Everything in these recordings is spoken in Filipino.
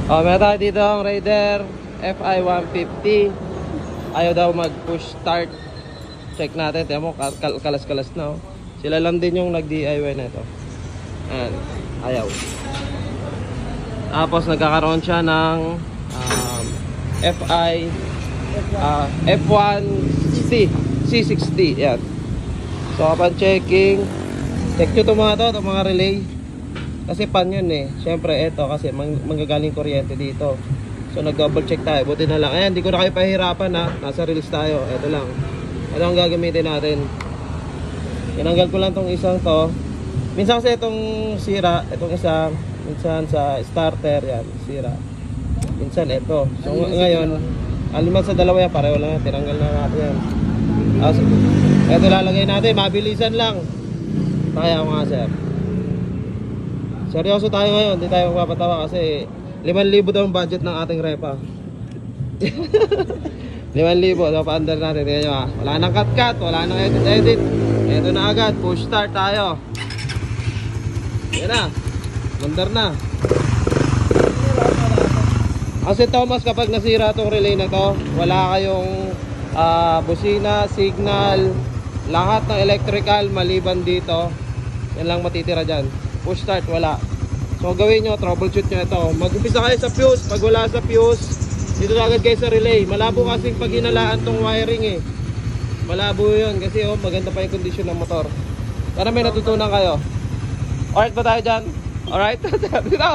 Oh, meron tayo dito ang Raider FI 150. Ayaw daw mag-push start. Check natin. Tiyan mo, kalas-kalas na. Oh. Sila lang din yung nag-DIY na ito. Ayan. Ayaw. Tapos nagkakaroon siya ng FI F1C C60. Yan. So upon checking, check nyo itong mga relay. Kasi pan yun eh. Siyempre ito kasi manggagaling kuryente dito. So nag double check tayo. Buti na lang. Ayan, hindi ko na kayo pahirapan ha. Nasa reels tayo. Ito lang. Ito ang gagamitin natin. Tinanggal ko lang tong isang to. Minsan kasi itong sira, itong isa, minsan sa starter yan, sira. Minsan ito. So ngayon, aliman sa dalawa yan, pareho lang yan. Tinanggal na natin yan. Ito lalagay natin, mabilisan lang. Kaya ko nga sir. Seryoso tayo ngayon, hindi tayo magpapatawa kasi 5,000 daw ang budget ng ating repa. 5,000, so pa-under natin. Tingnan nyo ha. Wala nang cut-cut, wala nang edit-edit. Ito na agad, push start tayo. Yan na, mandar na. Kasi Thomas, kapag nasira itong relay na to, wala kayong busina, signal, lahat ng electrical maliban dito. Yan lang matitira dyan. Push start, wala. So gawin nyo, troubleshoot nyo ito. Mag-umpisa kayo sa fuse. Pag wala sa fuse, dito agad kayo sa relay. Malabo kasing pag hinalaan tong wiring eh. Malabo yun kasi oh, maganda pa yung condition ng motor. Para may natutunan kayo. Alright ba tayo dyan? Alright? Dito!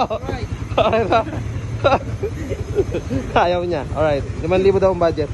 Alright ba? Ayaw niya. Alright. 5,000 daw ang budget.